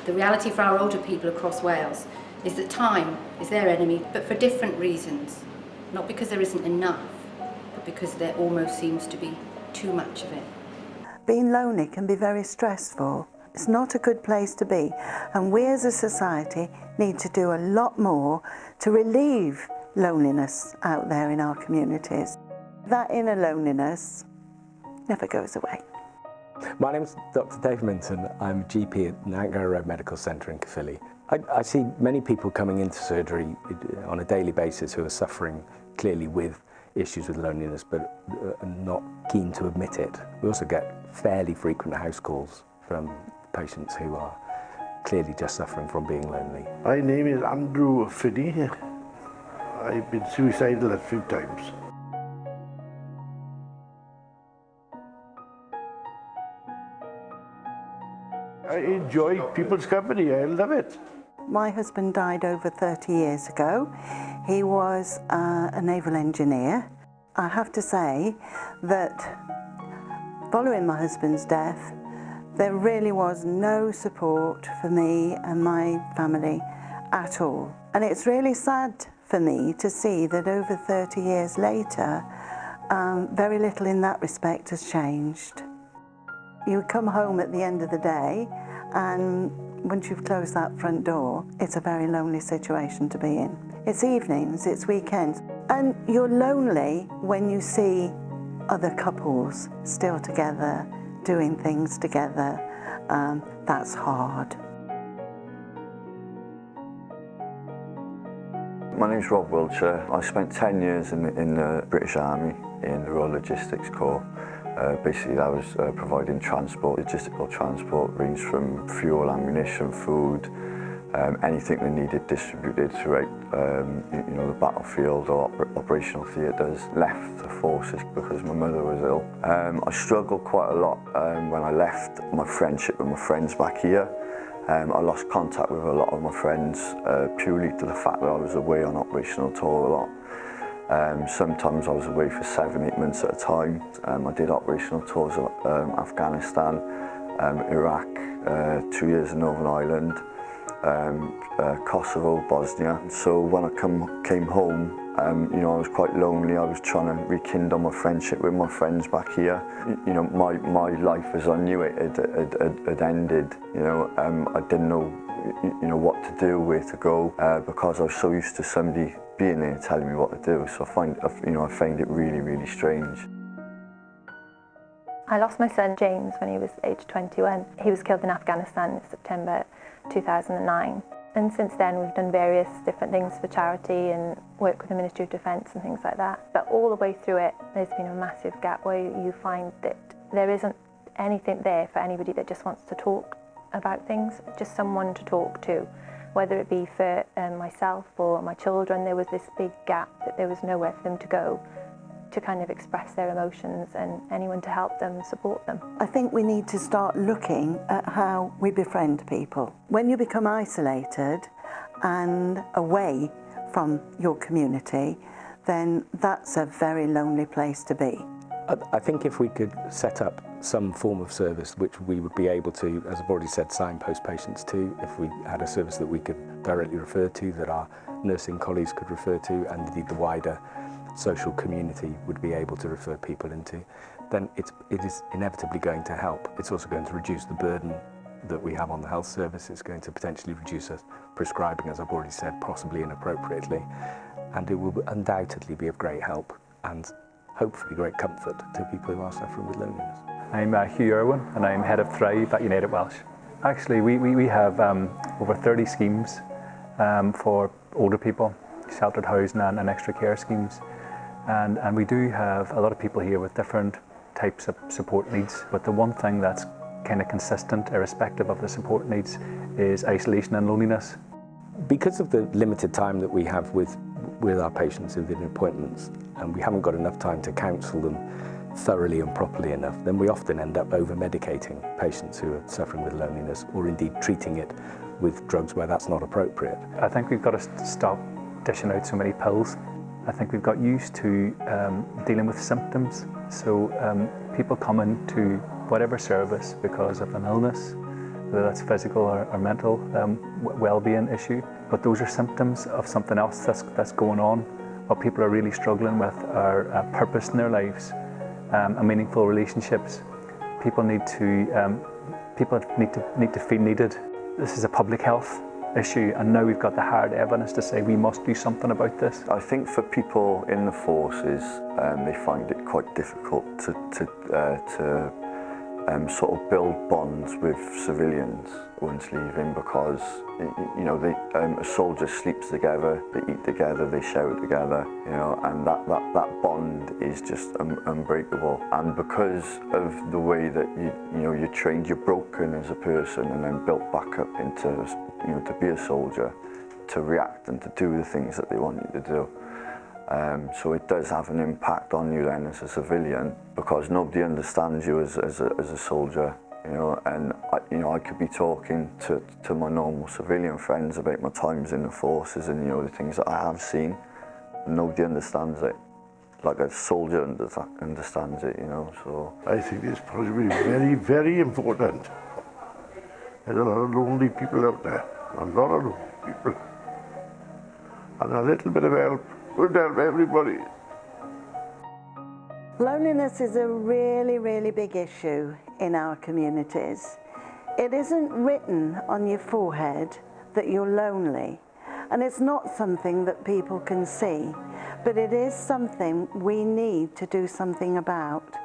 The reality for our older people across Wales is that time is their enemy, but for different reasons. Not because there isn't enough, but because there almost seems to be too much of it. Being lonely can be very stressful. It's not a good place to be, and we as a society need to do a lot more to relieve loneliness out there in our communities. That inner loneliness never goes away. My name's Dr. Dave Minton. I'm a GP at Nantgarrow Road Medical Centre in Caerphilly. I see many people coming into surgery on a daily basis who are suffering clearly with issues with loneliness but are not keen to admit it. We also get fairly frequent house calls from patients who are clearly just suffering from being lonely. My name is Andrew Finney. I've been suicidal a few times. I enjoy people's company, I love it. My husband died over 30 years ago. He was a naval engineer. I have to say that following my husband's death, there really was no support for me and my family at all. And it's really sad for me to see that over 30 years later, very little in that respect has changed. You come home at the end of the day, and once you've closed that front door, it's a very lonely situation to be in. It's evenings, it's weekends, and you're lonely when you see other couples still together, doing things together. That's hard. My name's Rob Wiltshire. I spent 10 years in the British Army in the Royal Logistics Corps. Basically, I was providing transport, logistical transport, ranged from fuel, ammunition, food, anything that needed distributed throughout the battlefield or operational theatres. Left the forces because my mother was ill. I struggled quite a lot when I left my friendship with my friends back here. I lost contact with a lot of my friends purely to the fact that I was away on operational tour a lot. Sometimes I was away for 7-8 months at a time. I did operational tours of Afghanistan, Iraq, 2 years in Northern Ireland, Kosovo, Bosnia. So when I came home, I was quite lonely. I was trying to rekindle my friendship with my friends back here. My life as I knew it had ended. I didn't know, what to do, where to go, because I was so used to somebody being there telling me what to do. So I find it really, really strange. I lost my son James when he was age 21. He was killed in Afghanistan in September 2009. And since then we've done various different things for charity and work with the Ministry of Defence and things like that. But all the way through it, there's been a massive gap where you find that there isn't anything there for anybody that just wants to talk about things, just someone to talk to. Whether it be for myself or my children, there was this big gap that there was nowhere for them to go to kind of express their emotions and anyone to help them, support them. I think we need to start looking at how we befriend people. When you become isolated and away from your community, then that's a very lonely place to be. I think if we could set up some form of service which we would be able to, as I've already said, signpost patients to, if we had a service that we could directly refer to, that our nursing colleagues could refer to, and indeed the wider social community would be able to refer people into, then it is inevitably going to help. It's also going to reduce the burden that we have on the health service. It's going to potentially reduce us prescribing, as I've already said, possibly inappropriately, and it will undoubtedly be of great help and hopefully great comfort to people who are suffering with loneliness. I'm Hugh Irwin and I'm head of Thrive at United Welsh. Actually, we have over 30 schemes for older people, sheltered housing and extra care schemes. And we do have a lot of people here with different types of support needs, but the one thing that's kind of consistent, irrespective of the support needs, is isolation and loneliness. Because of the limited time that we have with our patients within appointments, and we haven't got enough time to counsel them thoroughly and properly enough, then we often end up over-medicating patients who are suffering with loneliness, or indeed treating it with drugs where that's not appropriate. I think we've got to stop dishing out so many pills. I think we've got used to dealing with symptoms. So people come into whatever service because of an illness, whether that's physical or mental well-being issue. But those are symptoms of something else that's going on. What people are really struggling with are purpose in their lives and meaningful relationships. People need to feel needed. This is a public health issue, and now we've got the hard evidence to say we must do something about this. I think for people in the forces, they find it quite difficult to sort of build bonds with civilians once leaving, because you know a soldier sleeps together, they eat together, they shower together, you know, and that bond is just unbreakable. And because of the way that you're trained, you're broken as a person and then built back up into, you know, to be a soldier, to react and to do the things that they want you to do. So it does have an impact on you then as a civilian, because nobody understands you as a soldier, you know. And I could be talking to my normal civilian friends about my times in the forces and, you know, the things that I have seen. Nobody understands it like a soldier understands it, you know. So I think it's probably very, very important. There's a lot of lonely people out there, a lot of lonely people, and a little bit of help would help everybody. Loneliness is a really, really big issue in our communities. It isn't written on your forehead that you're lonely, and it's not something that people can see, but it is something we need to do something about.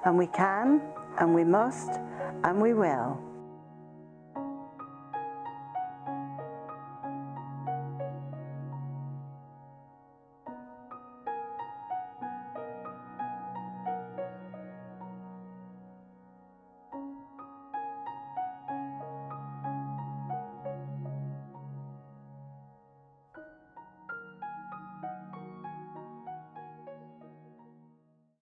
And we can, and we must, and we will.